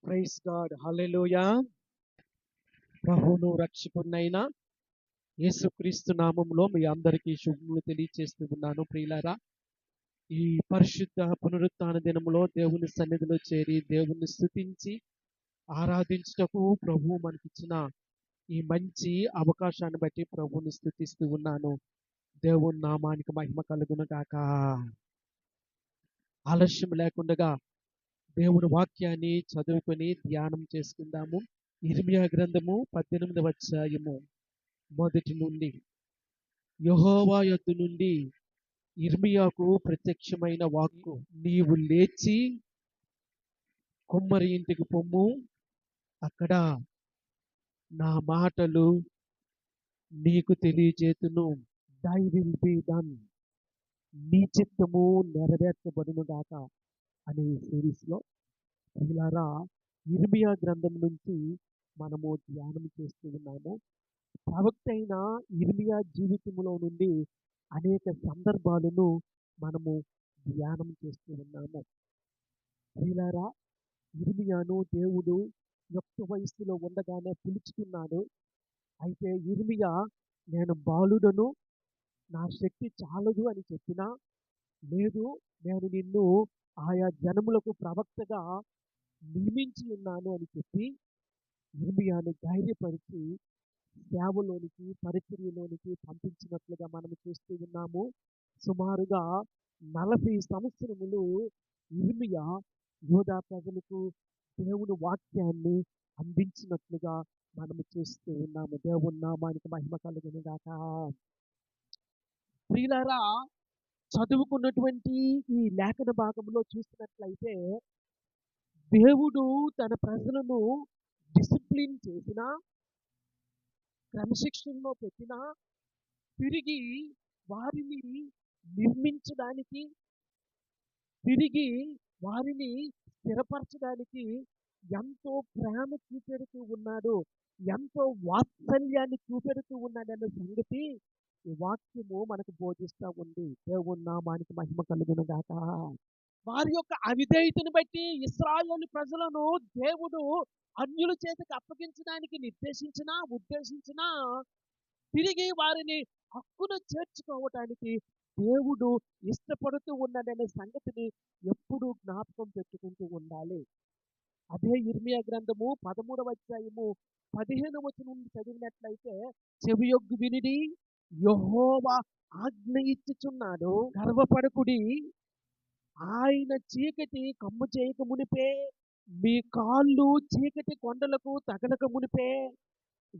Praise God హల్లెలూయా. ప్రభువును రక్షకునైన యేసుక్రీస్తు నామములో మీ అందరికీ శుభములు తెలియజేస్తూ ఉన్నాను ప్రియులారా. ఈ పరిశుద్ధ పునరుత్థాన దినములో దేవుని సన్నిధిలో చేరి దేవుణ్ణి స్తుతించి ఆరాధించుటకు ప్రభువు మనకిచ్చిన ఈ మంచి అవకాశాన్ని బట్టి ప్రభువుని స్తుతిస్తూ ఉన్నాను. దేవుని నామానికి మహిమ కలుగును గాక. ఆలస్యం లేకుండా దేవుని వాక్యాన్ని చదువుకొని ధ్యానం చేసుకుందాము. ఇర్మియా గ్రంథము 18వ అధ్యాయము మొదటి నుండి. యెహోవా యొద్ద నుండి ఇర్మియాకు ప్రత్యక్షమైన వాక్కు, నీవు లేచి కుమ్మరి ఇంటికి పొమ్ము, అక్కడ నా మాటలు నీకు తెలియజేతును. దై విల్ బి డన్, నీ చిత్తము నెరవేర్చబడును గాక అనే సిరీస్ లో ప్రియులారా ఇర్మియా గ్రంథం నుంచి మనము ధ్యానం చేస్తూ ఉన్నాము. ప్రవక్త అయిన ఇర్మియా జీవితంలో నుండి అనేక సందర్భాలను మనము ధ్యానం చేస్తూ ఉన్నాము. ప్రియులారా, ఇర్మియాను దేవుడు యుక్త వయస్సులో ఉండగానే పిలుచుకున్నాడు. అయితే ఇర్మియా నేను బాలుడను, నా శక్తి చాలదు అని చెప్పినా, లేదు నేను నిన్ను ఆయా జనములకు ప్రవక్తగా నియమించి ఉన్నాను అని చెప్పి ఇర్మియాను ధైర్యపరిచి సేవలోనికి పరిచర్యలోనికి పంపించినట్లుగా మనం చూస్తూ ఉన్నాము. సుమారుగా 40 సంవత్సరములు ఇర్మియా యూదా ప్రజలకు దేవుని వాక్యాన్ని అందించినట్లుగా మనము చూస్తూ ఉన్నాము. దేవుని నామానికి మహిమ కలుగును గాక. ప్రియులారా, చదువుకున్నటువంటి ఈ లేఖన భాగంలో చూసినట్లయితే దేవుడు తన ప్రజలను డిసిప్లిన్ చేసినా, క్రమశిక్షణలో పెట్టినా, తిరిగి వారిని నిర్మించడానికి, తిరిగి వారిని స్థిరపరచడానికి ఎంతో ప్రేమ చూపెడుతూ ఉన్నాడు, ఎంతో వాత్సల్యాన్ని చూపెడుతూ ఉన్నాడన్న సంగతి ఈ వాక్యము మనకు బోధిస్తూ ఉంది. దేవుని నామానికి మహిమ కలుగును గాక. వారి యొక్క అవిధేయతను బట్టి ఇశ్రాయేలు ప్రజలను దేవుడు అన్యుల చేతికి అప్పగించడానికి ఉద్దేశించినా తిరిగి వారిని హక్కును చేర్చుకోవటానికి దేవుడు ఇష్టపడుతూ ఉన్నాడనే సంగతిని ఎప్పుడూ జ్ఞాపకం పెట్టుకుంటూ ఉండాలి. అదే ఇర్మియా గ్రంథము 13వ అధ్యాయము 15వ వచనం నుండి చదివినట్లయితే, చెవియొగ్గు వినిడి, యెహోవా ఆజ్ఞ ఇచ్చుచున్నాడు, గర్వపడకుడి, ఆయన చీకటి కమ్ము చేయక మునిపే, మీ కాళ్ళు చీకటి కొండలకు తగలక మునిపే,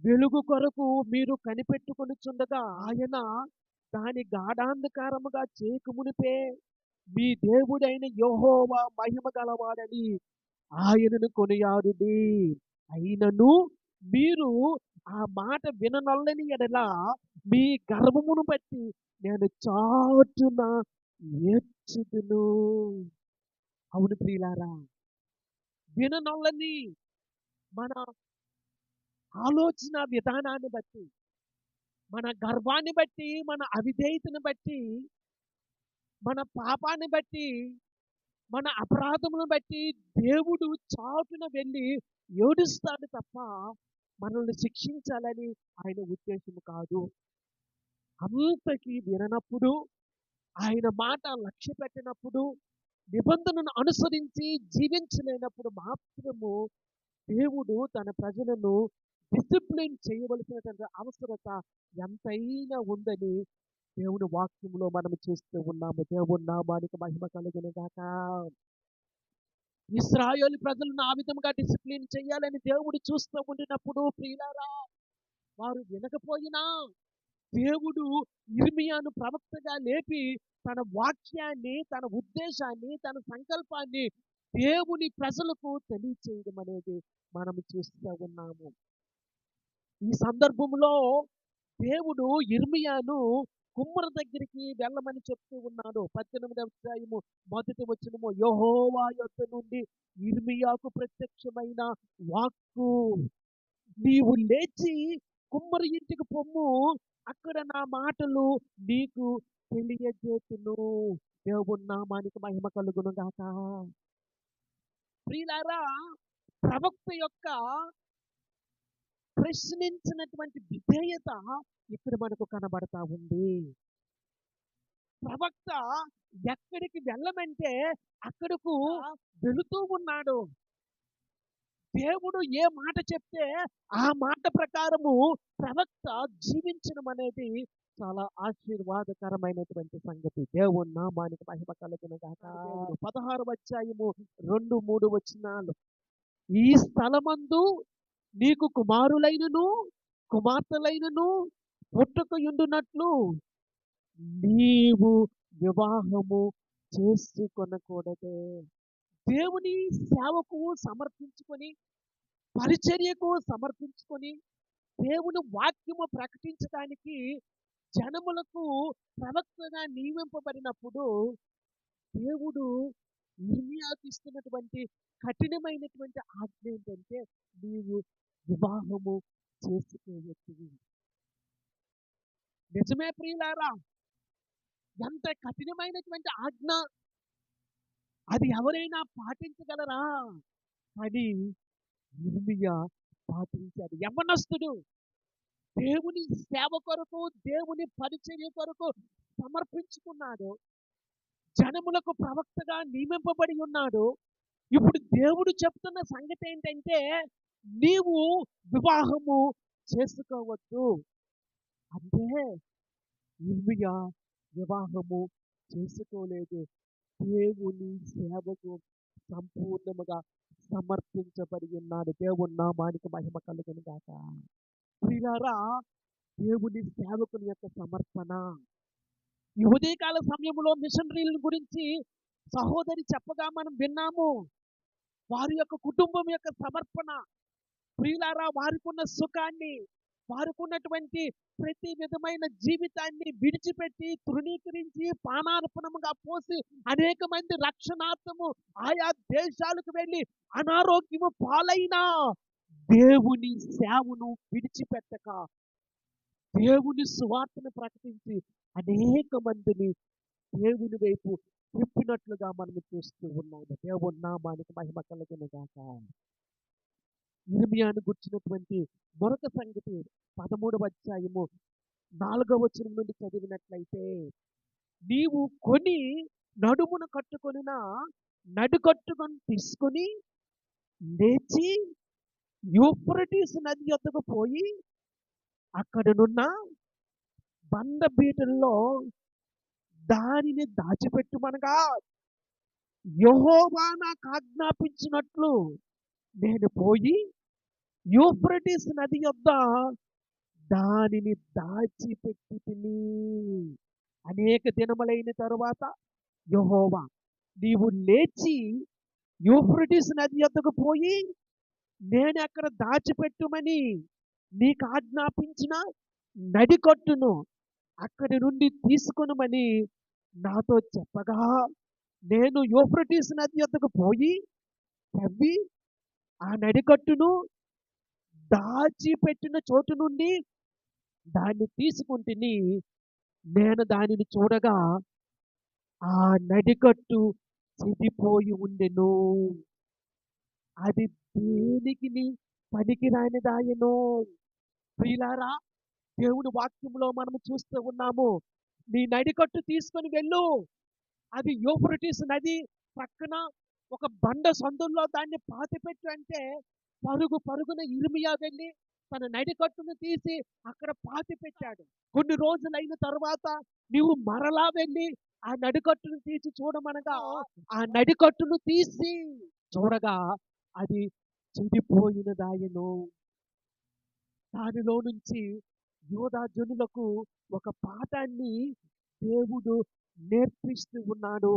వెలుగు కొరకు మీరు కనిపెట్టుకొనుచుండగా ఆయన దాని గాఢాంధకారముగా చేయక మునిపే, మీ దేవుడైన యెహోవా మహిమ గలవాడని ఆయనను కొనియాడుడి. అయినను మీరు ఆ మాట విననొల్లని ఎడల మీ గర్వమును బట్టి నేను చాటున ఏడ్చుదును. అవును ప్రియులారా, విననొల్లని మన ఆలోచన విధానాన్ని బట్టి, మన గర్వాన్ని బట్టి, మన అవిధేయతను బట్టి, మన పాపాన్ని బట్టి, మన అపరాధములను బట్టి దేవుడు చాటున వెళ్ళి ఏడుస్తాడు తప్ప మనల్ని శిక్షించాలని ఆయన ఉద్దేశం కాదు. అంతకీ విననప్పుడు, ఆయన మాట లక్ష్య పెట్టినప్పుడు, నిబంధనను అనుసరించి జీవించలేనప్పుడు మాత్రము దేవుడు తన ప్రజలను డిసిప్లిన్ చేయవలసినటువంటి అవసరత ఎంతైనా ఉందని దేవుని వాక్యంలో మనం చూస్తూ ఉన్నాము. దేవుని నామానికి మహిమ కలుగును గాక. ఇశ్రాయేలు ప్రజలను ఆ విధంగా డిసిప్లిన్ చేయాలని దేవుడు చూస్తూ ఉండినప్పుడు ప్రియులారా, వారు వినకపోయినా దేవుడు ఇర్మియాను ప్రవక్తగా లేపి తన వాక్యాన్ని, తన ఉద్దేశాన్ని, తన సంకల్పాన్ని దేవుని ప్రజలకు తెలియచేయడం అనేది మనం చూస్తూ ఉన్నాము. ఈ సందర్భంలో దేవుడు ఇర్మియాను కుమ్మరి దగ్గరికి వెళ్ళమని చెప్తూ ఉన్నాడు. 18వ అధ్యాయము మొదటి వచనము, యెహోవా యొద్ద నుండి ఇర్మియాకు ప్రత్యక్షమైన వాక్కు, నీవు లేచి కుమ్మరి ఇంటికి పొమ్ము, అక్కడ నా మాటలు నీకు తెలియజేతును. దేవుని నామానికి మహిమ కలుగును గాక. ప్రియులారా, ప్రవక్త యొక్క ప్రశ్నించినటువంటి విధేయత ఇక్కడ మనకు కనబడతా ఉంది. ప్రవక్త ఎక్కడికి వెళ్ళమంటే అక్కడకు వెళుతూ ఉన్నాడు. దేవుడు ఏ మాట చెప్తే ఆ మాట ప్రకారము ప్రవక్త జీవించడం అనేది చాలా ఆశీర్వాదకరమైనటువంటి సంగతి. దేవుని నామానికి మహిమ కలుగును గాక. 16వ అధ్యాయము 2, 3 వచనాలు. ఈ స్థలమందు నీకు కుమారులైనను కుమార్తెలైనను పుట్టుకయుండునట్లు నీవు వివాహము చేసుకొనకూడదు. దేవుని సేవకు సమర్పించుకొని, పరిచర్యకు సమర్పించుకొని, దేవుని వాక్యము ప్రకటించడానికి జనములకు ప్రవక్తగా నియమింపబడినప్పుడు దేవుడు ఇర్మియాకు ఇస్తున్నటువంటి కఠినమైనటువంటి ఆజ్ఞ ఏంటంటే నీవు వివాహము చేసుకోవచ్చు. నిజమే ప్రియులారా, ఎంత కఠినమైనటువంటి ఆజ్ఞ! అది ఎవరైనా పాటించగలరా? అని ఇర్మియా పాటించాడు. యవ్వనస్తుడు దేవుని సేవ కొరకు, దేవుని పరిచర్య కొరకు సమర్పించుకున్నాడు. జనములకు ప్రవక్తగా నియమింపబడి ఉన్నాడు. ఇప్పుడు దేవుడు చెప్తున్న సంగతి ఏంటంటే నీవు వివాహము చేసుకోవద్దు. అంటే ఇర్మియా వివాహము చేసుకోలేదు. దేవుని సేవకు సంపూర్ణముగా సమర్పించబడి ఉన్నాడు. దేవుని నామానికి మహిమ కలుగును గాక. ప్రియులారా, దేవుని సేవకుని యొక్క సమర్పణ. ఈ ఉదయకాల సమయంలో మిషనరీల గురించి సహోదరి చెప్పగా మనం విన్నాము. వారి యొక్క కుటుంబం యొక్క సమర్పణ. ప్రియులారా, వారికి ఉన్న సుఖాన్ని, వారికి ఉన్నటువంటి ప్రతి విధమైన జీవితాన్ని విడిచిపెట్టి, తృణీకరించి, పానార్పణముగా పోసి అనేక మంది రక్షణార్థము ఆయా దేశాలకు వెళ్ళి అనారోగ్యము పాలైన దేవుని సేవను విడిచిపెట్టక దేవుని సువార్తను ప్రకటించి అనేక మందిని దేవుని వైపు తిప్పినట్లుగా మనం చూస్తూ ఉన్నాము. దేవుని నామానికి మహిమ కలుగును గాక. ఇర్మియాను గుర్చినటువంటి మరొక సంగతి 13వ అధ్యాయము 4వ వచనం నుండి చదివినట్లయితే, నీవు కొని నడుమున కట్టుకొనిన నడుకట్టుకొని తీసుకొని లేచి యూఫ్రటీస్ నది యొద్దకు పోయి అక్కడనున్న బండబీటల్లో దానిని దాచిపెట్టుమనగా యెహోవా నాకు ఆజ్ఞాపించినట్లు నేను పోయి యూఫ్రటీస్ నది యొద్ద దానిని దాచిపెట్టి తిని. అనేక దినములైన తరువాత యెహోవా నీవు లేచి యూఫ్రటీస్ నది యొద్దకు పోయి నేను అక్కడ దాచిపెట్టుమని నీకు ఆజ్ఞాపించిన నడికట్టును అక్కడి నుండి తీసుకొనమని నాతో చెప్పగా, నేను యూఫ్రటీస్ నది యొద్దకు పోయి తవ్వి ఆ నడికట్టును దాచిపెట్టిన చోటు నుండి దాన్ని తీసుకుంటుని. నేను దానిని చూడగా ఆ నడికట్టు చెదిపోయి ఉండెను. అది దేనికి పనికిరానిదాయను. ప్రియులారా, దేవుని వాక్యంలో మనము చూస్తూ ఉన్నాము. నీ నడికట్టు తీసుకొని వెళ్ళు. అది యూఫ్రటీస్ నది పక్కన ఒక బండ సందుల్లో దాన్ని పాతిపెట్టు అంటే పరుగు పరుగున ఇర్మియా వెళ్ళి తన నడికట్టును తీసి అక్కడ పాతి పెట్టాడు. కొన్ని రోజులైన తర్వాత నీవు మరలా వెళ్ళి ఆ నడికట్టును తీసి చూడమనగా ఆ నడికట్టును తీసి చూడగా అది చెడిపోయినదాయను. దానిలో నుంచి యూదా జనులకు ఒక పాఠాన్ని దేవుడు నేర్పిస్తూ ఉన్నాడు.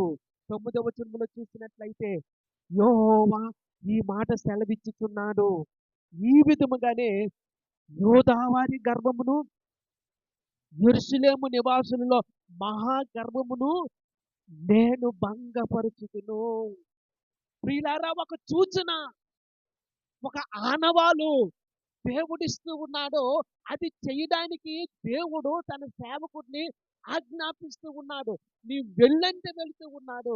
9వ వచనంలో చూసినట్లయితే యెహోవా ఈ మాట సెలవిచ్చుచున్నాడు, ఈ విధముగానే యూదా వారి గర్వమును యెరూషలేము నివాసులలో మహా గర్వమును నేను భంగపరుచుదును. ప్రియులారా, ఒక సూచన, ఒక ఆనవాలు దేవుడిస్తూ ఉన్నాడు. అది చేయడానికి దేవుడు తన సేవకుడిని ఆజ్ఞాపిస్తూ ఉన్నాడు. నీ వెళ్ళంటే వెళుతూ ఉన్నాడు.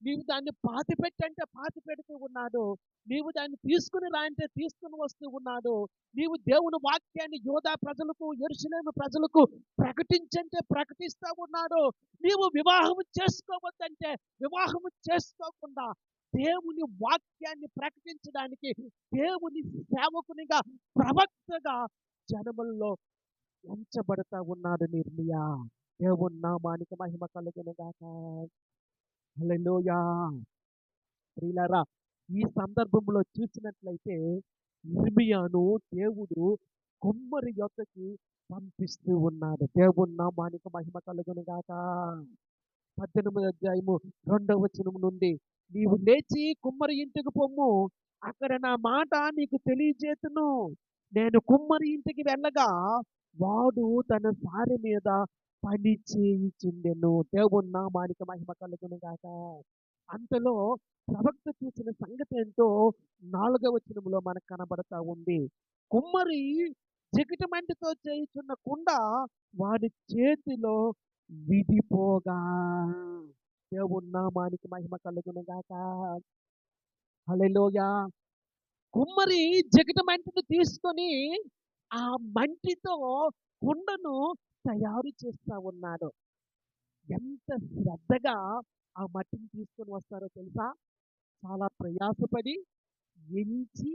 నీవు దాన్ని పాతిపెట్టంటే పాతి పెడుతూ ఉన్నాడు. నీవు దాన్ని తీసుకుని రా అంటే తీసుకుని వస్తూ ఉన్నాడు. నీవు దేవుని వాక్యాన్ని యూదా ప్రజలకు, యెరూషలేము ప్రజలకు ప్రకటించంటే ప్రకటిస్తా ఉన్నాడు. నీవు వివాహం చేసుకోవద్దంటే వివాహం చేసుకోకుండా దేవుని వాక్యాన్ని ప్రకటించడానికి దేవుని సేవకునిగా, ప్రవక్తగా జనముల్లో ఎంచబడతా ఉన్నాడు నిర్మియా. దేవుని నామానికి మహిమ కలుగును గాక. హల్లెలూయా. ప్రియులారా, ఈ సందర్భంలో చూసినట్లయితే ఇర్మియాను దేవుడు కుమ్మరి యొద్దకి పంపిస్తూ ఉన్నాడు. దేవుని నామానికి మహిమ కలుగును గాక. 18వ అధ్యాయము 2వ వచనం నుండి, నీవు లేచి కుమ్మరి ఇంటికి పొమ్ము, అక్కడ నా మాట నీకు తెలియజేతును. నేను కుమ్మరి ఇంటికి వెళ్ళగా వాడు తన సారె మీద పని చేయుచుండెను. దేవుని నామానికి మహిమ కలుగును గాక. అంతలో ప్రవక్త చూసిన సంగతి ఏంటో 4వ వచనంలో మనకు కనబడతా ఉంది. కుమ్మరి జిగటమంటితో చేయుచున్న కుండ వాడి చేతిలో విడిపోగా. దేవుని నామానికి మహిమ కలుగును గాక. హల్లెలూయా. కుమ్మరి జిగటమంటిని తీసుకొని ఆ మంటితో కుండను తయారు చేస్తా ఉన్నాడు. ఎంత శ్రద్ధగా ఆ మట్టిని తీసుకొని వస్తారో తెలుసా? చాలా ప్రయాసపడి ఎంచి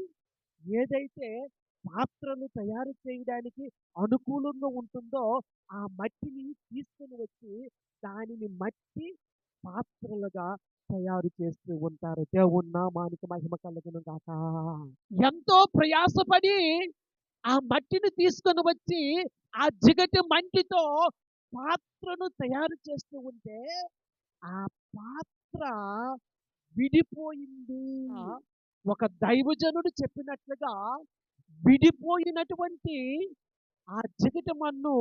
ఏదైతే పాత్రలు తయారు చేయడానికి అనుకూలంగా ఉంటుందో ఆ మట్టిని తీసుకొని వచ్చి దానిని మట్టి పాత్రలుగా తయారు చేస్తూ ఉంటారు. దేవుని నామానికి మహిమ కలుగును గాక. ఎంతో ప్రయాసపడి ఆ మట్టిని తీసుకొని వచ్చి ఆ జిగటి మంటితో పాత్రను తయారు చేస్తూ ఉంటే ఆ పాత్ర విడిపోయింది. ఒక దైవజనుడు చెప్పినట్లుగా విడిపోయినటువంటి ఆ జిగటి మన్ను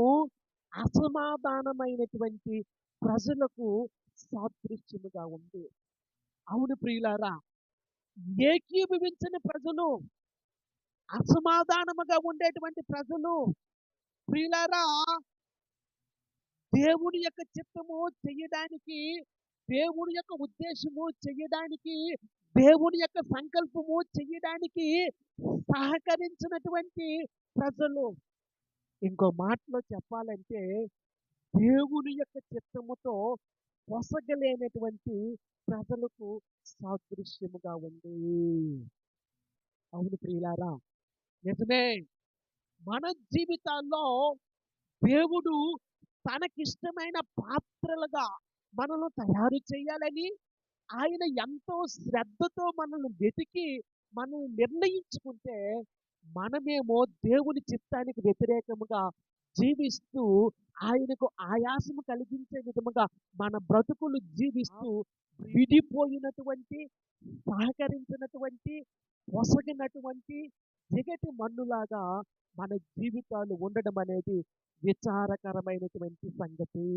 అసమాధానమైనటువంటి ప్రజలకు సాదృశ్యముగా ఉంది. అవును ప్రియులారా, ఏకీభవించని ప్రజలు, అసమాధానముగా ఉండేటువంటి ప్రజలు, ప్రియులారా, దేవుని యొక్క చిత్తము చెయ్యడానికి, దేవుని యొక్క ఉద్దేశము చెయ్యడానికి, దేవుని యొక్క సంకల్పము చెయ్యడానికి సహకరించినటువంటి ప్రజలు. ఇంకో మాటలో చెప్పాలంటే దేవుని యొక్క చిత్తముతో పొసగలేనటువంటి ప్రజలకు సాదృశ్యముగా ఉంది. అవును ప్రియులారా, నిజమే. మన జీవితాల్లో దేవుడు తనకిష్టమైన పాత్రలుగా మనల్ని తయారు చేయాలని ఆయన ఎంతో శ్రద్ధతో మనల్ని వెతికి మనం నిర్ణయించుకుంటే మనమేమో దేవుని చిత్తానికి వ్యతిరేకముగా జీవిస్తూ ఆయనకు ఆయాసము కలిగించే విధముగా మన బ్రతుకులు జీవిస్తూ విడిపోయినటువంటి, సహకరించినటువంటి, పొసగినటువంటి జిగటి మన్నులాగా మన జీవితాలు ఉండడం అనేది విచారకరమైనటువంటి సంగతి.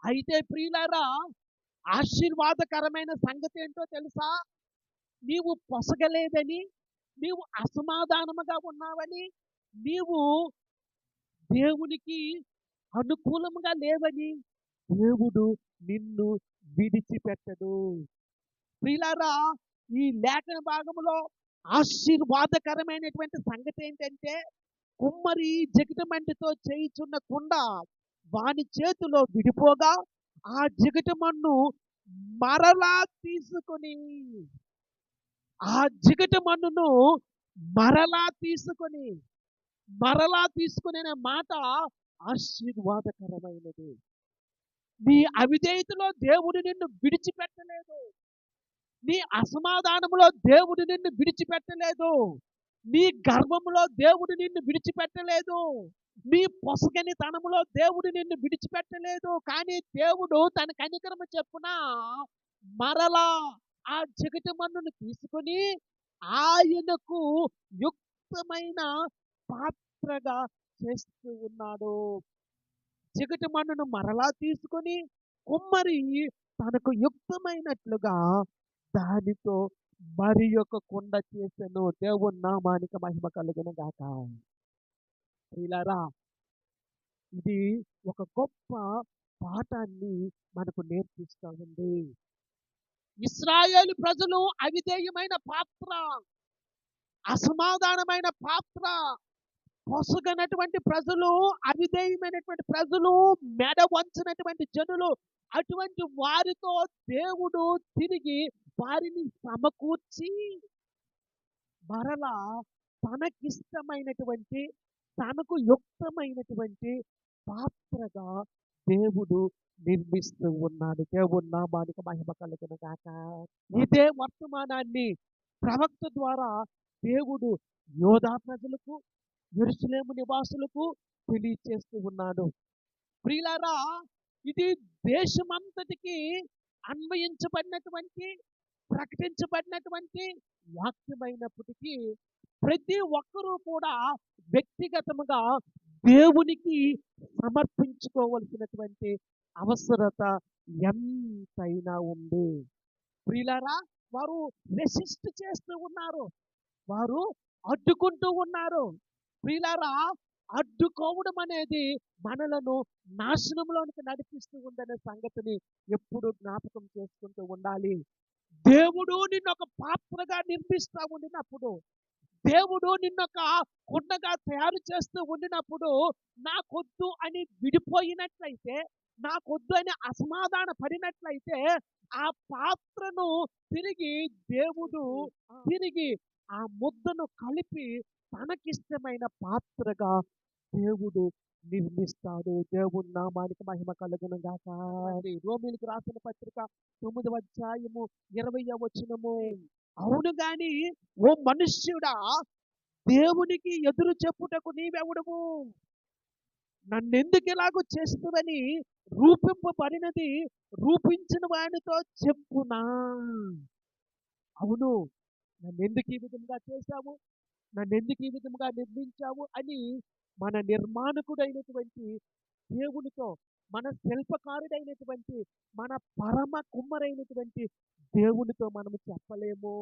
అయితే ప్రియులారా, ఆశీర్వాదకరమైన సంగతి ఏంటో తెలుసా? నీవు పొసగలేదని, నీవు అసమాధానముగా ఉన్నావని, నీవు దేవునికి అనుకూలముగా లేవని దేవుడు నిన్ను విడిచిపెట్టడు. ప్రియులారా, ఈ లేఖన భాగములో ఆశీర్వాదకరమైనటువంటి సంగతి ఏంటంటే కుమ్మరి జిగటమంటితో చేయుచున్న కుండ వాని చేతిలో విడిపోగా ఆ జిగటమన్ను మరలా తీసుకొని, ఆ జిగటమన్నును మరలా తీసుకొని, మరలా తీసుకునే మాట ఆశీర్వాదకరమైనది. నీ అవిధేయతలో దేవుడు నిన్ను విడిచిపెట్టలేదు. నీ అసమాధానములో దేవుడు నిన్ను విడిచిపెట్టలేదు. నీ గర్వములో దేవుడు నిన్ను విడిచిపెట్టలేదు. నీ పొసగని తనములో దేవుడు నిన్ను విడిచిపెట్టలేదు. కానీ దేవుడు తన కనికరము చొప్పున మరలా ఆ జిగటి మన్నును తీసుకొని ఆయనకు యుక్తమైన పాత్రగా చేస్తూ ఉన్నాడు. జిగటి మన్నును మరలా తీసుకొని కుమ్మరి తనకు యుక్తమైనట్లుగా దానితో మరి ఒక కుండ చేసెను. దేవుని నామానికి మహిమ కలుగును గాక. ప్రియులారా, ఇది ఒక గొప్ప పాఠాన్ని మనకు నేర్పిస్తూ ఉంది. ఇశ్రాయేలు ప్రజలు అవిధేయమైన పాత్ర, అసమాధానమైన పాత్ర, పొసగనటువంటి ప్రజలు, అవిధేయమైనటువంటి ప్రజలు, మెడ వంచినటువంటి జనులు. అటువంటి వారితో దేవుడు తిరిగి వారిని సమకూర్చి మరలా తనకిష్టమైనటువంటి, తనకు యుక్తమైనటువంటి పాత్రగా దేవుడు నిర్మిస్తూ ఉన్నాడు. దేవుని నామానికి మహిమ కలుగును గాక. ఇదే వర్తమానాన్ని ప్రవక్త ద్వారా దేవుడు యోధా ప్రజలకు, యెరూషలేము నివాసులకు తెలియచేస్తూ ఉన్నాడు. ప్రియులారా, ఇది దేశమంతటికి అన్వయించబడినటువంటి, ప్రకటించబడినటువంటి వాక్యమైనప్పటికీ ప్రతి ఒక్కరూ కూడా వ్యక్తిగతముగా దేవునికి సమర్పించుకోవలసినటువంటి అవసరత ఎంతైనా ఉంది. ప్రియులారా, వారు రెసిస్ట్ చేస్తూ ఉన్నారు, వారు అడ్డుకుంటూ ఉన్నారు. ప్రియులారా, అడ్డుకోవడం అనేది మనలను నాశనంలోనికి నడిపిస్తూ ఉందనే సంగతిని ఎప్పుడు జ్ఞాపకం చేసుకుంటూ ఉండాలి. దేవుడు నిన్ను ఒక పాత్రగా నిర్మిస్తూ ఉండినప్పుడు, దేవుడు నిన్నొక కుండగా తయారు చేస్తూ ఉండినప్పుడు, నాకొద్దు అని విడిపోయినట్లయితే, నాకొద్దు అని అసమాధాన పడినట్లయితే, ఆ పాత్రను తిరిగి దేవుడు తిరిగి ఆ ముద్దను కలిపి తనకిష్టమైన పాత్రగా దేవుడు నిర్మిస్తాడు. దేవుని నామానికి మహిమ కలుగును గాక. రోమీయులకు రాసిన పత్రిక 9వ అధ్యాయము 20వ వచనము. అవును గాని ఓ మనుష్యుడా, దేవునికి ఎదురు చెప్పుటకు నీవెవడము? నన్నెందుకు ఇలాగూ చేస్తువని రూపింపబడినది రూపించిన వానితో చెప్పునా? అవును, నన్నెందుకు ఈ విధంగా చేశావు, నన్నెందుకు ఈ విధంగా నిర్మించావు అని మన నిర్మాణకుడైనటువంటి దేవునితో, మన శిల్పకారుడైనటువంటి, మన పరమ కుమ్మరైనటువంటి దేవునితో మనము చెప్పలేము.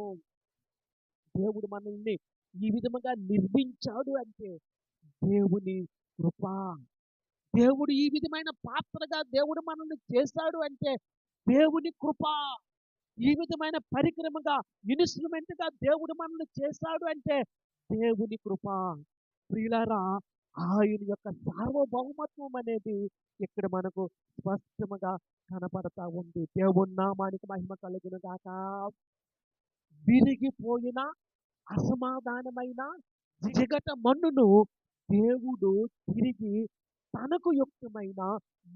దేవుడు మనల్ని ఈ విధముగా నిర్మించాడు అంటే దేవుని కృప. దేవుడు ఈ విధమైన పాత్రగా దేవుడు మనల్ని చేశాడు అంటే దేవుని కృప. ఈ విధమైన పరికరముగా, ఇన్స్ట్రుమెంట్గా దేవుడు మనల్ని చేశాడు అంటే దేవుని కృప. ప్రియులారా, ఆయన యొక్క సార్వభౌమత్వం అనేది ఇక్కడ మనకు స్పష్టముగా కనపడతా ఉంది. దేవుని నామానికి మహిమ కలుగును గాక. విరిగిపోయిన, అసమాధానమైన జిగట మన్నును దేవుడు తిరిగి తనకు యుక్తమైన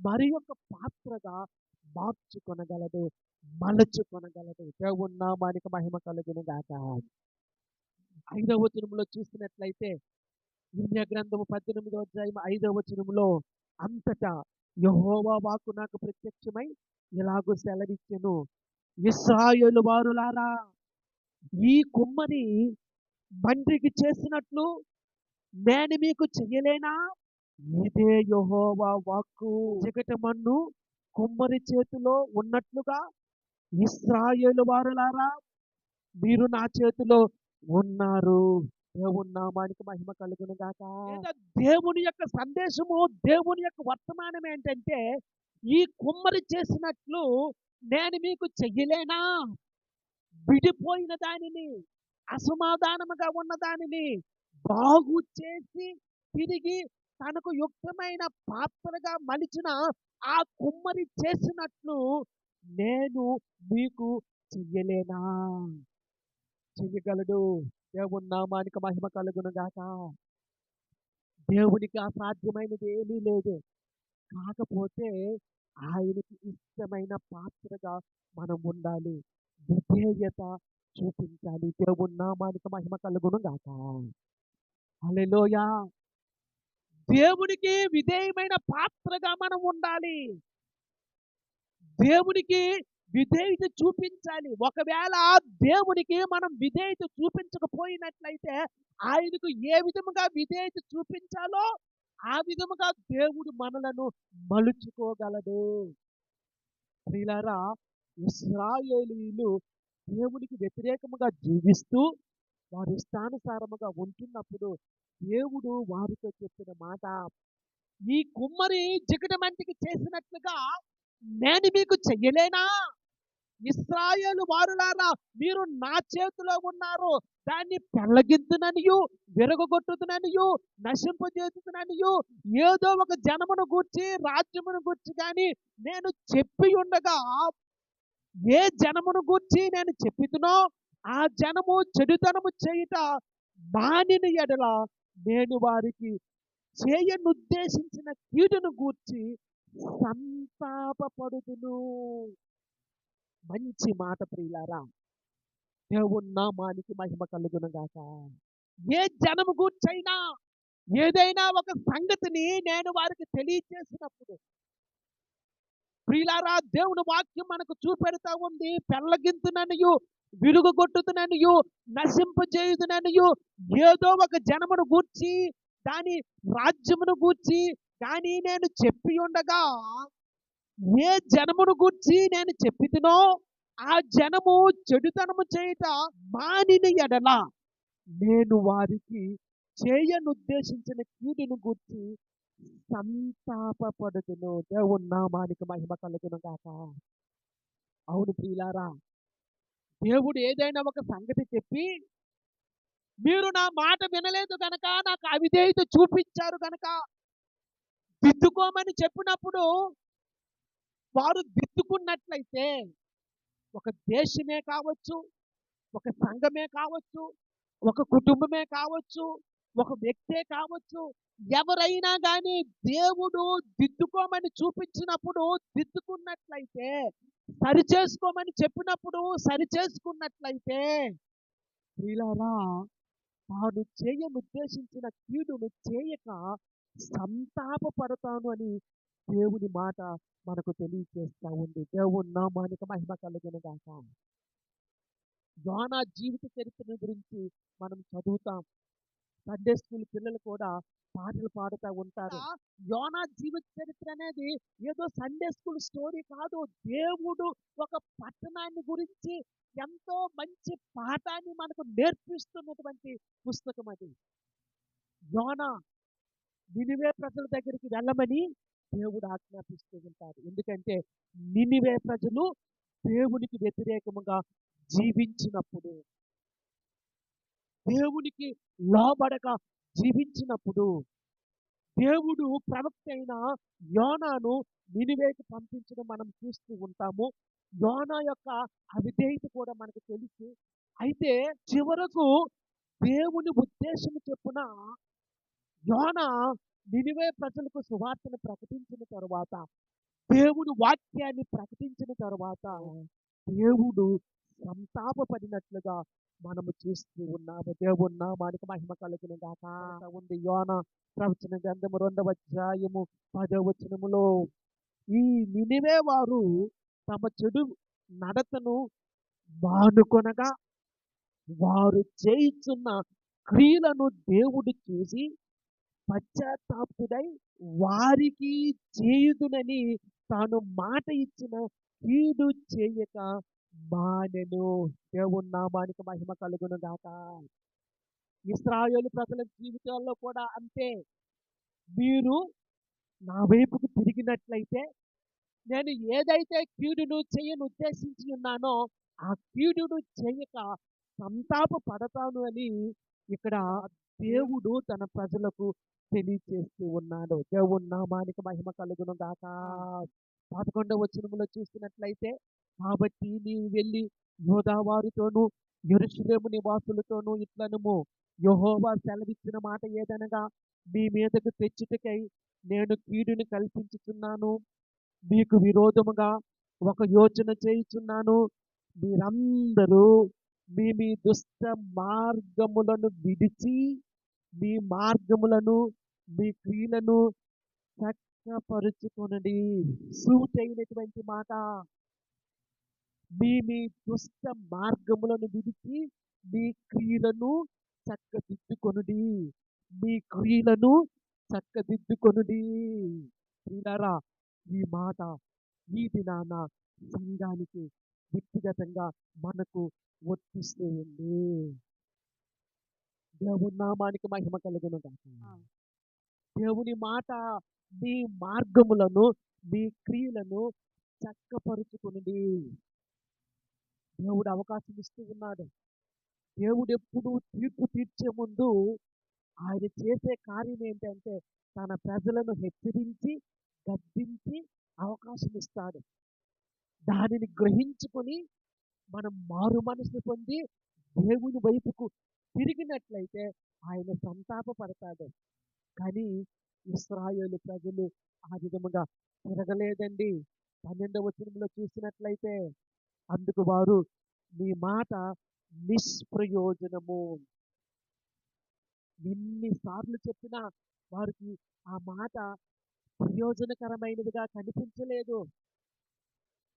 మరి ఒక పాత్రగా మార్చుకొనగలడు, మలచుకొనగలడు. దేవుని నామానికి మహిమ కలుగును గాక. 5వ వచనంలో చూసినట్లయితే, ఇర్మీయా గ్రంథము 18వ అధ్యాయం 5వ వచనంలో, అంతటా యెహోవా వాక్కు నాకు ప్రత్యక్షమై ఇలాగూ సెలవిచ్చెను, ఇశ్రాయేలు వారులారా, ఈ కుమ్మరి బండికి చేసినట్లు నేను మీకు చెయ్యలేనా? ఇదే యెహోవా వాక్కు. చికటి మన్ను కుమ్మరి చేతిలో ఉన్నట్లుగా ఇశ్రాయేలు వారులారా, మీరు నా చేతిలో ఉన్నారు. దేవుని నామానికి మహిమ కలుగును గాక. దేవుని యొక్క సందేశము, దేవుని యొక్క వర్తమానం ఏంటంటే, ఈ కుమ్మరి చేసినట్లు నేను మీకు చెయ్యలేనా? విడిపోయిన దానిని, అసమాధానముగా ఉన్న దానిని బాగు చేసి తిరిగి తనకు యుక్తమైన పాత్రగా మలిచిన ఆ కుమ్మరి చేసినట్లు నేను మీకు చెయ్యలేనా? చెయ్యగలడు. దేవుని నామానికి మహిమ కలుగును గాక. దేవునికి అసాధ్యమైనది ఏమీ లేదు. కాకపోతే ఆయనకి ఇష్టమైన పాత్రగా మనం ఉండాలి, విధేయత చూపించాలి. దేవుని నామానికి మహిమ కలుగును గాక. హల్లెలూయా. దేవునికి విధేయమైన పాత్రగా మనం ఉండాలి, దేవునికి విధేయత చూపించాలి. ఒకవేళ దేవునికి మనం విధేయత చూపించకపోయినట్లయితే, ఆయనకు ఏ విధముగా విధేయత చూపించాలో ఆ విధముగా దేవుడు మనలను మలుచుకోగలడు. ప్రియులారా, ఇశ్రాయేలీయులు దేవునికి వ్యతిరేకముగా జీవిస్తూ వారి ఇష్టానుసారముగా ఉంటున్నప్పుడు దేవుడు వారితో చెప్పిన మాట, ఈ కుమ్మరి జిగటమంటికి చేసినట్లుగా నేను మీకు చెయ్యలేనా? ఇశ్రాయేలు వారులారా, మీరు నా చేతిలో ఉన్నారు. దాన్ని పెళ్లగిద్దుననియు, విరగొట్టుదుననియు, నశింపజేతుననియు, ఏదో ఒక జనమును గూర్చి, రాజ్యమును గూర్చి గాని నేను చెప్పి ఉండగా, ఏ జనమును గూర్చి నేను చెప్పితునో ఆ జనము చెడుతనము చేయుట మానిన ఎడల నేను వారికి చేయనుద్దేశించిన కీడును గూర్చి సంతాపపడుదును. మంచి మాట ప్రియులారా. దేవుని నామానికి మహిమ కలుగును గాక. ఏ జనము గూర్చైనా ఏదైనా ఒక సంగతిని నేను వారికి తెలియజేసినప్పుడు ప్రియులారా, దేవుని వాక్యం మనకు చూపెడతా ఉంది. పెళ్ళగింతుననియు, విరుగొట్టుతుననియు, నశింపజేయుదుననియు, ఏదో ఒక జనమును గూర్చి, దాని రాజ్యమును గూర్చి కానీ నేను చెప్పి ఉండగా, ఏ జనమును గూర్చి నేను చెప్పితునో ఆ జనము చెడుతనము చేయుట మానిన ఎడల నేను వారికి చేయనుద్దేశించిన కీడును గూర్చి సంతాపపడుదును. దేవుని నామానికి మహిమ కలుగును గాక. అవును ప్రియులారా, దేవుడు ఏదైనా ఒక సంగతి చెప్పి మీరు నా మాట వినలేదు గనక, నాకు అవిధేయత చూపించారు గనక దిద్దుకోమని చెప్పినప్పుడు వారు దిద్దుకున్నట్లయితే, ఒక దేశమే కావచ్చు, ఒక సంఘమే కావచ్చు, ఒక కుటుంబమే కావచ్చు, ఒక వ్యక్తే కావచ్చు, ఎవరైనా కానీ దేవుడు దిద్దుకోమని చూపించినప్పుడు దిద్దుకున్నట్లయితే, సరిచేసుకోమని చెప్పినప్పుడు సరిచేసుకున్నట్లయితే, ప్రియులారా, తాను చేయనుద్దేశించిన కీడును చేయక సంతాపపడతాను అని దేవుని మాట మనకు తెలియజేస్తా ఉంది. దేవుని నామానికి మహిమ కలుగును గాక. యోనా జీవిత చరిత్ర గురించి మనం చదువుతాం. సండే స్కూల్ పిల్లలు కూడా పాటలు పాడుతూ ఉంటారు. యోనా జీవిత చరిత్ర అనేది ఏదో సండే స్కూల్ స్టోరీ కాదు. దేవుడు ఒక పట్టణాన్ని గురించి ఎంతో మంచి పాఠాన్ని మనకు నేర్పిస్తున్నటువంటి పుస్తకం అది. యోనా నినివే ప్రజల దగ్గరికి వెళ్ళమని దేవుడు ఆజ్ఞాపిస్తూ ఉంటాడు. ఎందుకంటే నినివే ప్రజలు దేవునికి వ్యతిరేకముగా జీవించినప్పుడు, దేవునికి లోబడక జీవించినప్పుడు దేవుడు ప్రవక్త అయిన యోనాను నినివేకి పంపించడం మనం చూస్తూ ఉంటాము. యోనా యొక్క అవిధేయత కూడా మనకు తెలుసు. అయితే చివరకు దేవుని ఉద్దేశం చొప్పున యోనా నినివే ప్రజలకు సువార్తను ప్రకటించిన తరువాత, దేవుని వాక్యాన్ని ప్రకటించిన తరువాత దేవుడు సంతాపపడినట్లుగా మనము చూస్తూ ఉన్నాము. దేవుని నామానికి మహిమ కలుగును గాక. ఉంది యోనా ప్రవచన గ్రంథము 2వ అధ్యాయము 10వ వచనములో, ఈ నినివే వారు తమ చెడు నడతను మానుకొనగా వారు చేయుచున్న క్రియలను దేవుడు చూసి పశ్చాత్తాపుడై వారికి చేయుదునని తాను మాట ఇచ్చిన కీడు చేయక మానెను. దేవుని నామానికి మహిమ కలుగును గాక. ఇశ్రాయేలు ప్రజల జీవితాల్లో కూడా అంతే. మీరు నా వైపుకు తిరిగినట్లయితే నేను ఏదైతే కీడును చేయను ఉద్దేశించి ఉన్నానో ఆ కీడును చేయక సంతాప పడతాను అని ఇక్కడ దేవుడు తన ప్రజలకు తెలియజేస్తూ ఉన్నాడు. దేవుని నామానికి మహిమ కలుగును గాక. 11వ వచనములో చూసినట్లయితే, కాబట్టి నీవు వెళ్ళి యోధా వారితోనూ యెరూషలేము నివాసులతోనూ ఇట్లనుము, యెహోవా సెలవిచ్చిన మాట ఏదనగా, మీ మీదకు తెచ్చుటకై నేను కీడుని కల్పించుచున్నాను, మీకు విరోధముగా ఒక యోచన చేయుచున్నాను. మీరందరూ మీ మీ దుష్ట మార్గములను విడిచి మీ మార్గములను మీ క్రియలను చక్కపరుచుకొనడి. సూటైనటువంటి మాట. మీ మీ దుష్ట మార్గములను విడిచి మీ క్రియలను చక్కదిద్దుకొనుడి. మీ క్రియలను చక్కదిద్దుకొనుడి. ప్రియులారా, ఈ మాట ఈ దినాన సంఘానికి వ్యక్తిగతంగా మనకు వర్తిస్తూ ఉంది. దేవుని నామానికి మహిమ కలుగును గాక. దేవుని మాట మీ మార్గములను, మీ క్రియలను చక్కపరుచుకునండి. దేవుడు అవకాశం ఇస్తూ ఉన్నాడు. దేవుడు ఎప్పుడు తీర్పు తీర్చే ముందు ఆయన చేసే కార్యం ఏంటంటే తన ప్రజలను హెచ్చరించి, గద్దించి అవకాశం ఇస్తాడు. దానిని గ్రహించుకొని మనం మారు మనసు పొంది దేవుని వైపుకు తిరిగినట్లయితే ఆయన సంతాపపడతాడు. కానీ ఇశ్రాయేలు ప్రజలు ఆ విధముగా తిరగలేదండి. 12వ వచనంలో చూసినట్లయితే అందుకు వారు నీ మాట నిష్ప్రయోజనము. ఎన్నిసార్లు చెప్పినా వారికి ఆ మాట ప్రయోజనకరమైనదిగా కనిపించలేదు.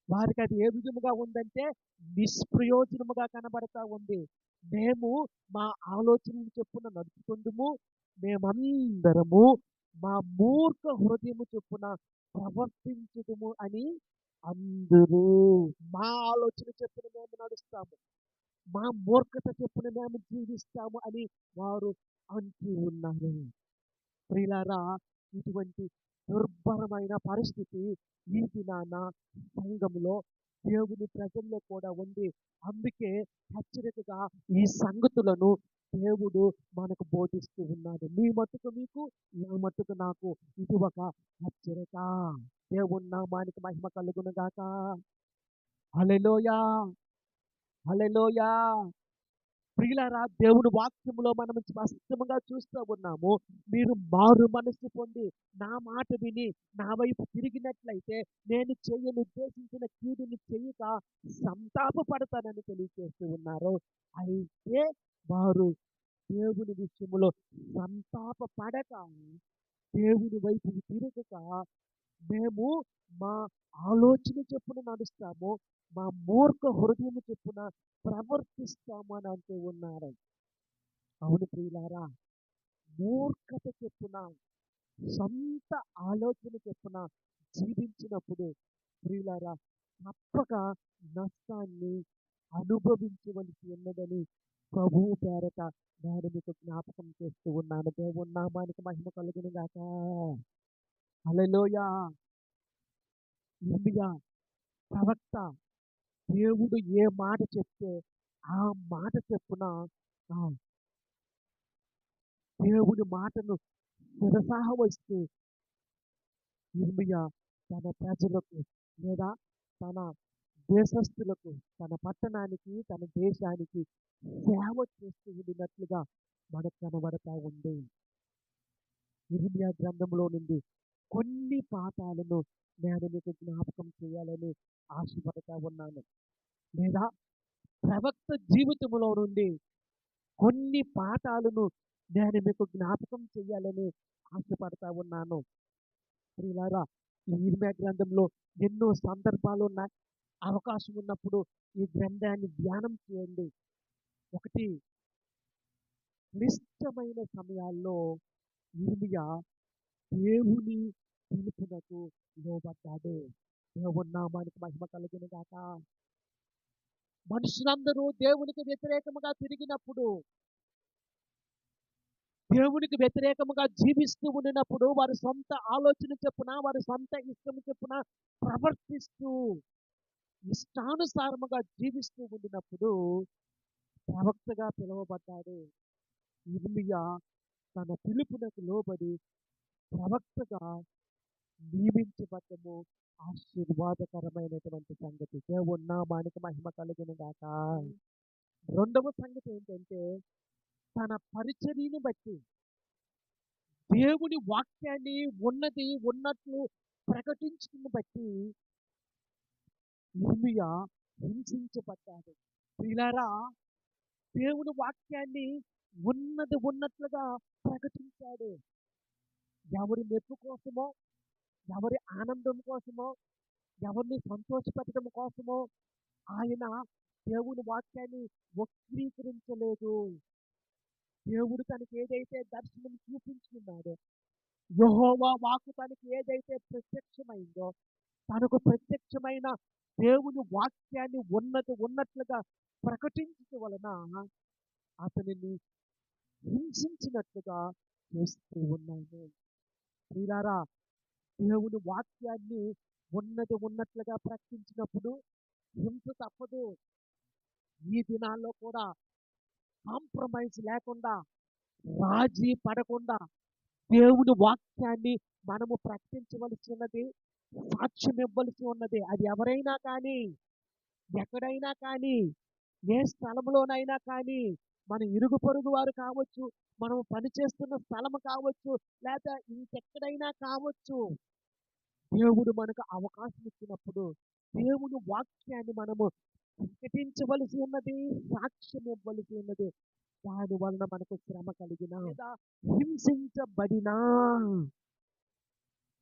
వారికి అది ఏ విధముగా ఉందంటే నిష్ప్రయోజనముగా కనబడతా ఉంది. మేము మా ఆలోచనలు చొప్పున నడుచుకుందుము, మేమందరము మా మూర్ఖ హృదయము చొప్పున ప్రవర్తించుదుము అని అందరూ మా ఆలోచన చొప్పున మేము నడుస్తాము, మా మూర్ఖత చొప్పున మేము జీవిస్తాము అని వారు అంటూ ఉన్నారు. ప్రియులారా, ఇటువంటి దుర్భరమైన పరిస్థితి ఈ దినాన సంఘములో దేవుని ప్రజల్లో కూడా ఉంది. అందుకే హెచ్చరికగా ఈ సంగతులను దేవుడు మనకు బోధిస్తూ ఉన్నాడు. మీ మట్టుకు మీకు, నా మట్టుకు నాకు ఇది ఒక హెచ్చరిక. దేవుని నామానికి మహిమ కలుగును గాక. హల్లెలూయా, హల్లెలూయా. ప్రియులారా, దేవుని వాక్యములో మనం స్పష్టంగా చూస్తూ ఉన్నాము. మీరు మారు మనసు పొంది నా మాట విని నా వైపు తిరిగినట్లయితే నేను ఉద్దేశించిన కీడుని చెయ్యక సంతాపపడతానని తెలియజేస్తూ ఉన్నారు. అయితే వారు దేవుని విషయంలో సంతాపపడక, దేవుని వైపు తిరగక, మేము మా ఆలోచన చొప్పున నడుస్తాము, మా మూర్ఖ హృదయం చొప్పున ప్రవర్తిస్తాము అని అంటూ ఉన్నారు. అవును ప్రియులారా, మూర్ఖత చొప్పున, సొంత ఆలోచన చొప్పున జీవించినప్పుడు ప్రియులారా తప్పక నష్టాన్ని అనుభవించవలసి ఉన్నదని ప్రభువు పేరట నేను మీకు జ్ఞాపకం చేస్తూ ఉన్నాను. దేవుని నామానికి మహిమ కలుగును గాక. హల్లెలూయా. ఇర్మియా ప్రవక్త దేవుడు ఏ మాట చెప్తే ఆ మాట చెప్పున ఆ దేవుని మాటను శిరసావహిస్తూ ఇర్మియా తన ప్రజలకు లేదా తన దేశస్థులకు, తన పట్టణానికి, తన దేశానికి సేవ చేస్తూ ఉండినట్లుగా మనకు కనబడతా ఉంది. ఇర్మియా గ్రంథంలో నుండి కొన్ని పాఠాలను నేను మీకు జ్ఞాపకం చేయాలని ఆశపడతా ఉన్నాను. లేదా ప్రవక్త జీవితంలో నుండి కొన్ని పాఠాలను నేను మీకు జ్ఞాపకం చేయాలని ఆశపడతా ఉన్నాను. ప్రియులారా, ఈ ఇర్మియా గ్రంథంలో ఎన్నో సందర్భాలు ఉన్నాయి. అవకాశం ఉన్నప్పుడు ఈ గ్రంథాన్ని ధ్యానం చేయండి. ఒకటి, క్లిష్టమైన సమయాల్లో ఇర్మియా దేవుని పిలుపునకు లోబడ్డాడు. దేవుని నామానికి మహిమ కలుగును గాక. మనుషులందరూ దేవునికి వ్యతిరేకముగా తిరిగినప్పుడు, దేవునికి వ్యతిరేకముగా జీవిస్తూ ఉండినప్పుడు, వారి సొంత ఆలోచన చొప్పున, వారి సొంత ఇష్టం చొప్పున ప్రవర్తిస్తూ ఇష్టానుసారముగా జీవిస్తూ ఉండినప్పుడు ప్రవక్తగా పిలువబడ్డాడు. ఇర్మియా తన పిలుపునకు లోబడి ప్రవక్తగా నియమించబడ్డము ఆశీర్వాదకరమైనటువంటి సంగతి. దేవుని నామానికి మహిమ కలుగును గాక. రెండవ సంగతి ఏంటంటే తన పరిచర్యను బట్టి దేవుని వాక్యాన్ని ఉన్నది ఉన్నట్లు ప్రకటించుకుని బట్టి ఇర్మియా హింసించబడ్డాడు. ప్రియులారా, దేవుని వాక్యాన్ని ఉన్నది ఉన్నట్లుగా ప్రకటించాడు. ఎవరి మెప్పు కోసమో, ఎవరి ఆనందం కోసమో, ఎవరిని సంతోషపెట్టడం కోసమో ఆయన దేవుని వాక్యాన్ని వక్రీకరించలేదు. దేవుడు తనకి ఏదైతే దర్శనం చూపించుకున్నాడో, యెహోవా వాక్కు తనకి ఏదైతే ప్రత్యక్షమైందో, తనకు ప్రత్యక్షమైన దేవుని వాక్యాన్ని ఉన్నది ఉన్నట్లుగా ప్రకటించడం వలన అతనిని హింసించినట్లుగా చేస్తూ ఉన్నాను. ప్రియులారా, దేవుని వాక్యాన్ని ఉన్నది ఉన్నట్లుగా ప్రకటించినప్పుడు హింస తప్పదు. ఈ దినాల్లో కూడా కాంప్రమైజ్ లేకుండా, రాజీ పడకుండా దేవుని వాక్యాన్ని మనము ప్రకటించవలసి ఉన్నది, సాక్ష్యం ఇవ్వవలసి ఉన్నది. అది ఎవరైనా కానీ, ఎక్కడైనా కానీ, ఏ స్థలంలోనైనా కానీ, మన ఇరుగు పొరుగు వారు కావచ్చు, మనం పనిచేస్తున్న స్థలం కావచ్చు, లేదా ఇంకెక్కడైనా కావచ్చు. దేవుడు మనకు అవకాశం ఇచ్చినప్పుడు దేవుని వాక్యాన్ని మనము ప్రకటించవలసి ఉన్నది, సాక్ష్యం ఇవ్వవలసి ఉన్నది. దాని వలన మనకు శ్రమ కలిగిన లేదా హింసించబడినా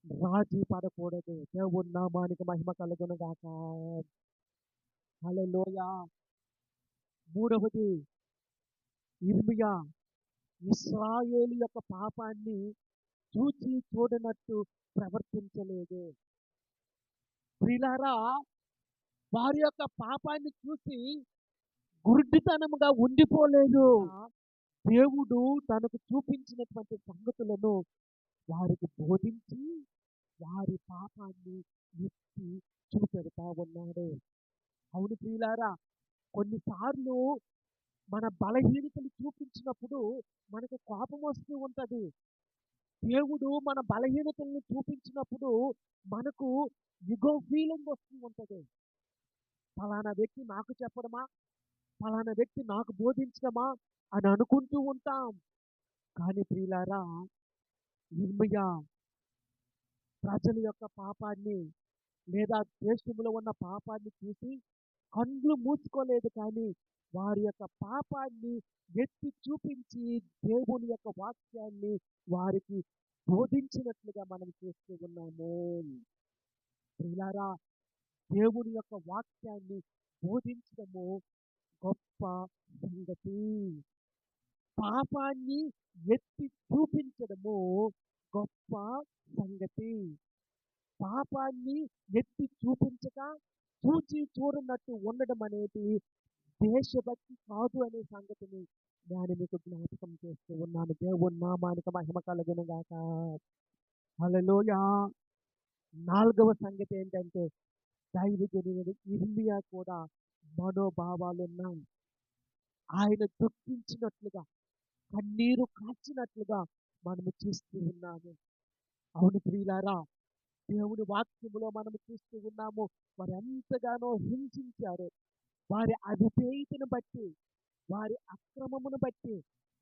రాజీ పడకూడదు. దేవుని నామానికి మహిమ కలుగును గాక. హల్లెలూయా. మూడవది, యిర్మీయా ఇశ్రాయేలు యొక్క పాపాన్ని చూచి చూడనట్టు ప్రవర్తించలేదు. ప్రియులారా, వారి యొక్క పాపాన్ని చూసి గుడ్డితనముగా ఉండిపోలేదు. దేవుడు తనకు చూపించినటువంటి సంగతులను వారికి బోధించి వారి పాపాన్ని ఎత్తి చూపెడతా ఉన్నాడు. అవును ప్రియులారా, కొన్నిసార్లు మన బలహీనతలు చూపించినప్పుడు మనకు కోపం వస్తూ ఉంటది. దేవుడు మన బలహీనతలను చూపించినప్పుడు మనకు ఇగో ఫీలింగ్ వస్తూ ఉంటది. ఫలానా వ్యక్తి నాకు చెప్పడమా, ఫలానా వ్యక్తి నాకు బోధించడమా అని అనుకుంటూ ఉంటాం. కానీ ప్రియులారా, యిర్మీయా ప్రజల యొక్క పాపాన్ని లేదా దేశంలో ఉన్న పాపాన్ని చూసి కళ్ళు మూసుకోలేదు, కానీ వారి యొక్క పాపాన్ని ఎత్తి చూపించి దేవుని యొక్క వాక్యాన్ని వారికి బోధించినట్లుగా మనం చూస్తూ ఉన్నాము. ప్రియులారా, దేవుని యొక్క వాక్యాన్ని బోధించడము గొప్ప సంగతి. పాపాన్ని ఎత్తి చూపించడము గొప్ప సంగతి. పాపాన్ని ఎత్తి చూపించక చూచి చూడనట్టు ఉండడం అనేది దేశభక్తి కాదు అనే సంగతిని నేను మీకు జ్ఞాపకం చేస్తూ ఉన్నాను. దేవుని నామానికి మహిమ కలుగును గాక. హల్లెలూయా. నాలుగవ సంగతి ఏంటంటే, దైవజనుడు యిర్మీయా కూడా మనోభావాలున్నాయి. ఆయన దుఃఖించినట్లుగా, కన్నీరు కార్చినట్లుగా మనము చూస్తూ ఉన్నాము. అవును ప్రియులారా, దేవుని వాక్యములో మనము చూస్తూ ఉన్నాము. వారు ఎంతగానో హింసించారు. వారి అవిధేయతను బట్టి, వారి అక్రమమును బట్టి,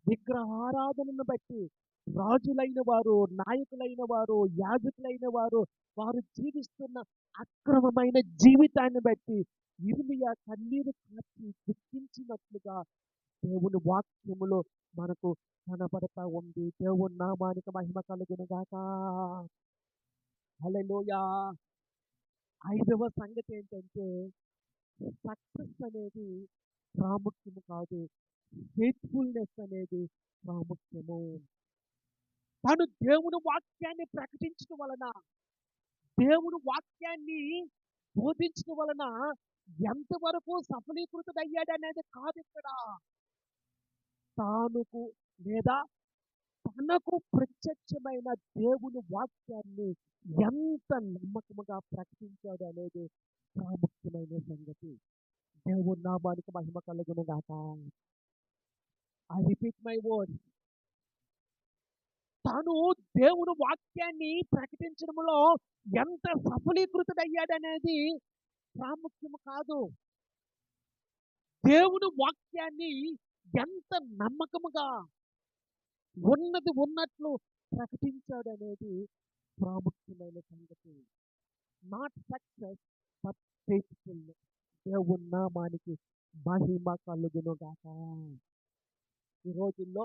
విగ్రహారాధనను బట్టి రాజులైన వారు, నాయకులైన వారు, యాజకులైన వారు, వారు జీవిస్తున్న అక్రమమైన జీవితాన్ని బట్టి యిర్మీయా కన్నీరు కార్చి దుఃఖించినట్లుగా దేవుని వాక్యములో మనకు కనబడతా ఉంది. దేవుని నామానికి మహిమ కలుగును గాక. హల్లెలూయా. ఐదవ సంగతి ఏంటంటే, సక్సెస్ అనేది ప్రాముఖ్యము కాదు, ఫెయిత్ఫుల్నెస్ అనేది ప్రాముఖ్యము. తను దేవుని వాక్యాన్ని ప్రకటించడం వలన, దేవుని వాక్యాన్ని బోధించడం వలన ఎంతవరకు సఫలీకృతుడయ్యాడనేది కాదు ఇక్కడ. తానుకు లేదా తనకు ప్రత్యక్షమైన దేవుని వాక్యాన్ని ఎంత నమ్మకముగా ప్రకటించాడు అనేది ప్రాముఖ్యమైన సంగతి. దేవుని నామానికి మహిమ కలుగును గాక. I repeat my word. తాను దేవుని వాక్యాన్ని ప్రకటించడంలో ఎంత సఫలీకృతుడయ్యాడనేది ప్రాముఖ్యము కాదు, దేవుని వాక్యాన్ని ఎంత నమ్మకముగా ఉన్నది ఉన్నట్లు ప్రకటించాడు అనేది ప్రాముఖ్యమైన సంగతి. Not success but faithfulness. దేవుని నామానికి మహిమ కలుగును గాక. ఈ రోజుల్లో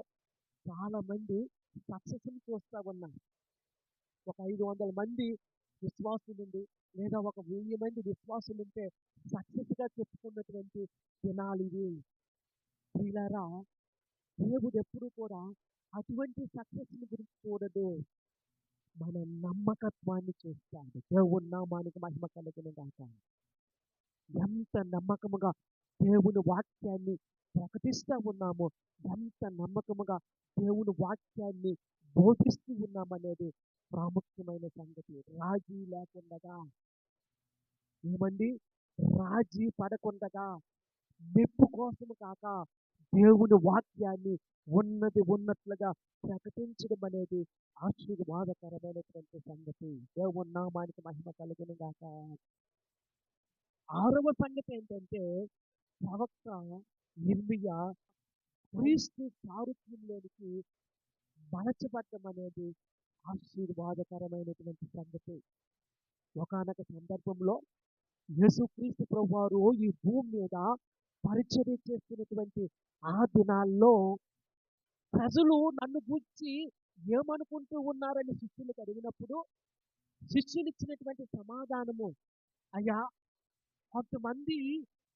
చాలా మంది సక్సెస్ని చూస్తా ఉన్నారు. ఒక 500 మంది విశ్వాసులుండి లేదా ఒక 1000 మంది విశ్వాసులుంటే సక్సెస్గా చెప్పుకున్నటువంటి దినాలు ఇవి. ప్రియులారా, దేవుడు ఎప్పుడు కూడా అటువంటి సక్సెస్ని గురించి చూడడు, మన నమ్మకత్వాన్ని చూస్తాడు. దేవుని నామానికి మహిమ కలుగును గాక. ఎంత నమ్మకముగా దేవుని వాక్యాన్ని ప్రకటిస్తూ ఉన్నామో, ఎంత నమ్మకముగా దేవుని వాక్యాన్ని బోధిస్తూ ఉన్నామనేది ప్రాముఖ్యమైన సంగతి. రాజీ లేకుండగా, ఏమండి, రాజీ పడకుండగా, మెప్పు కోసము కాక దేవుని వాక్యాన్ని ఉన్నది ఉన్నట్లుగా ప్రకటించడం అనేది ఆశీర్వాదకరమైనటువంటి సంగతి. దేవుని నామానికి మహిమ కలుగును గాక. ఆరవ సంగతి ఏంటంటే, ప్రవక్త యిర్మీయా క్రీస్తు సారూప్యంలోనికి మలచబడ్డం అనేది ఆశీర్వాదకరమైనటువంటి సంగతి. ఒకానొక సందర్భంలో యేసుక్రీస్తు ప్రభువారు ఈ భూమి మీద పరిచర్య చేస్తున్నటువంటి ఆ దినాల్లో ప్రజలు నన్ను గూర్చి ఏమనుకుంటూ ఉన్నారని శిష్యులకు అడిగినప్పుడు, శిష్యులు ఇచ్చినటువంటి సమాధానము, అయ్యా, కొంతమంది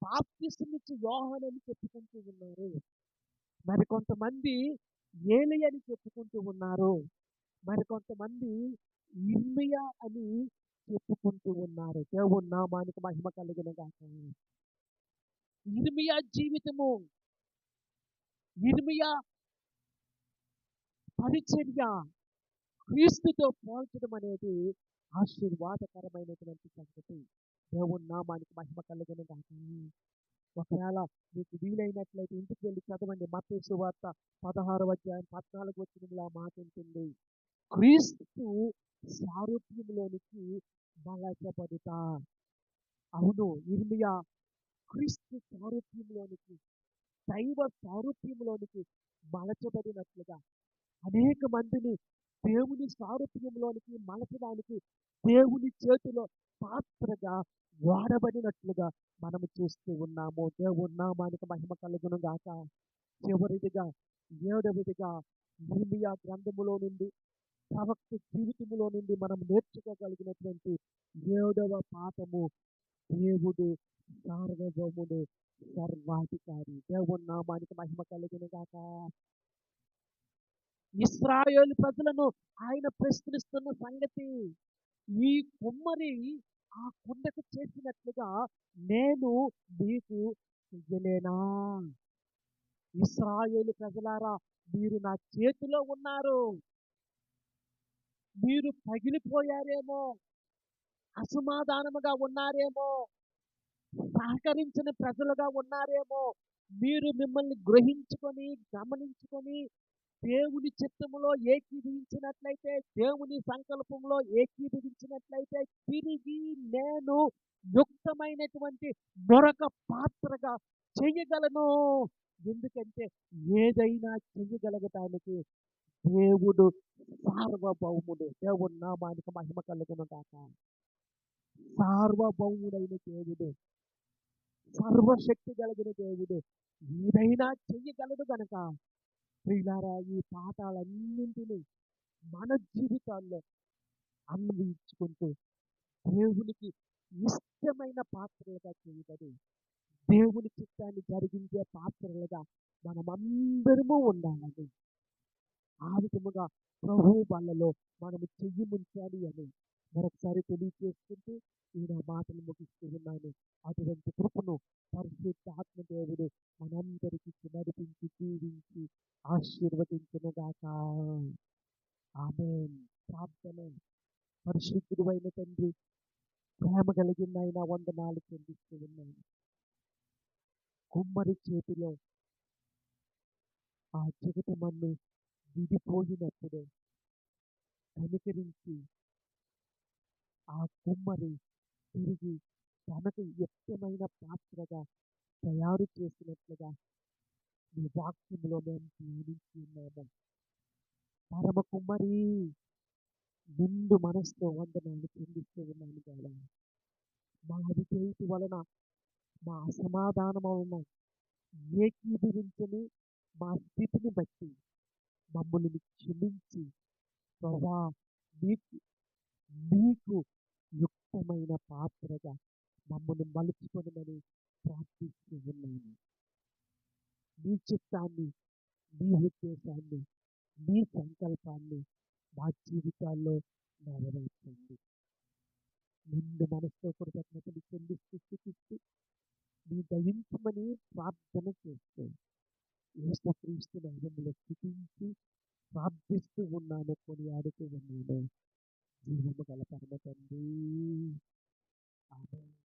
బాప్తిసమిచ్చి యోహానని చెప్పుకుంటూ ఉన్నారు, మరి కొంతమంది ఏలియా అని చెప్పుకుంటూ ఉన్నారు, మరి కొంతమంది యిర్మీయా అని చెప్పుకుంటూ ఉన్నారు. దేవుని నామానికి మహిమ కలుగును గాక. యిర్మీయా జీవితము, యిర్మీయా పరిచర్య క్రీస్తుతో పోల్చడం అనేది ఆశీర్వాదకరమైనటువంటి సంగతి. దేవుని నామానికి మహిమ కలుగును గాక. ఒకవేళ మీకు వీలైనట్లయితే ఇంటికి వెళ్ళి చదవండి. మత్తయి సువార్త 16వ అధ్యాయం 14వ వచనంలో ఆ మాట ఉంటుంది. క్రీస్తు సారూప్యంలోనికి మలచబడుట. అవును, యిర్మీయా క్రీస్తు సారూప్యంలోనికి, దైవ సారూప్యంలోనికి మలచబడినట్లుగా అనేక మందిని దేవుని సారూప్యంలోనికి మలచడానికి దేవుని చేతిలో పాత్రగా వాడబడినట్లుగా మనము చూస్తూ ఉన్నాము. దేవుని నామానికి మహిమ కలుగును గాక. చివరిదిగా, ఏడవదిగా, యిర్మీయా గ్రంథములో నుండి, ప్రవక్త జీవితములో నుండి మనం నేర్చుకోగలిగినటువంటి ఏడవ పాఠము, దేవుడు సార్వభౌముడు, సర్వాధికారి. దేవుని నామానికి మహిమ కలుగును గాక. ఇశ్రాయేలు ప్రజలను ఆయన ప్రశ్నిస్తున్న సంగతి, ఈ కుమ్మరి ఆ కుండకు చేసినట్లుగా నేను మీకు చెయ్యలేనా? ఇశ్రాయేలు ప్రజలారా, మీరు నా చేతిలో ఉన్నారు, మీరు పగిలిపోయారేమో, అసమాధానముగా ఉన్నారేమో, సహకరించిన ప్రజలుగా ఉన్నారేమో, మీరు మిమ్మల్ని గ్రహించుకొని గమనించుకొని దేవుని చిత్తములో ఏకీభవించినట్లయితే, దేవుని సంకల్పంలో ఏకీభవించినట్లయితే, తిరిగి నేను యుక్తమైనటువంటి మరొక పాత్రగా చేయగలను. ఎందుకంటే ఏదైనా చేయగలగటానికి దేవుడు సార్వభౌముడు. దేవుని నామానికి మహిమ కలుగును గాక. సార్వభౌముడైన దేవుడు, సర్వశక్తి కలిగిన దేవుడు ఏదైనా చెయ్యగలడు గనక, ప్రియులారా, ఈ పాఠాలన్నింటినీ మన జీవితాల్లో అన్వయించుకుంటూ దేవునికి ఇష్టమైన పాత్రలుగా చేయబడి, దేవుని చిత్తాన్ని జరిగించే పాత్రలుగా మనమందరము ఉండాలని, ఆ విధముగా ప్రభు వాళ్ళలో మనము చెయ్యి ముంచాలి అని మరొకసారి తెలియజేసుకుంటూ ఈ నా మాటలు ముగిస్తూ ఉన్నాను. అటువంటి కృపను పరిశుద్ధాత్మ దేవుడు మనందరికీ నడిపించి జీవించి ఆశీర్వదించునుగాక. ఆమేన్. ప్రార్థన. పరిశుద్ధుడు అయిన తండ్రి, ప్రేమ కలిగిన ఆయన, వందనాలు చెల్లిస్తూ ఉన్నాను. కుమ్మరి చేతిలో ఆ జగటమన్ను విడిపోయినప్పుడు కనికరించి ఆ కుమ్మరి తిరిగి తనకు యుక్తమైన పాత్రగా తయారు చేసినట్లుగా మీ వాక్యంలో మేము ధ్యానించి ఉన్నాము. పరమ కుమ్మరి, నిండు మనసుతో వందనాలు చెల్లిస్తూ ఉన్నాను కదా. మా అవిధేయత వలన, మా అసమాధానం వలన ఏకీభవించని మా స్థితిని బట్టి మమ్మల్ని క్షమించి, ప్రభా, మీకు మీకు యుక్తమైన పాత్రగా మమ్మల్ని మలుచుకొనమని ప్రార్థిస్తూ ఉన్నాను. మీ చిత్తాన్ని, మీ ఉద్దేశాన్ని, మీ సంకల్పాన్ని మా జీవితాల్లో నెరవేర్చండి. నిండు మనసుతో కృతజ్ఞతలు చెల్లిస్తూ స్తుతిస్తూ మీ దయించమని ప్రార్థన చేస్తూ యేసుక్రీస్తు నామములో స్తుతించి ప్రార్థిస్తూ ఉన్నాను, కొనియాడుతూ ఉన్నాను. జీవము గల పరమ తండ్రి. ఆమేన్.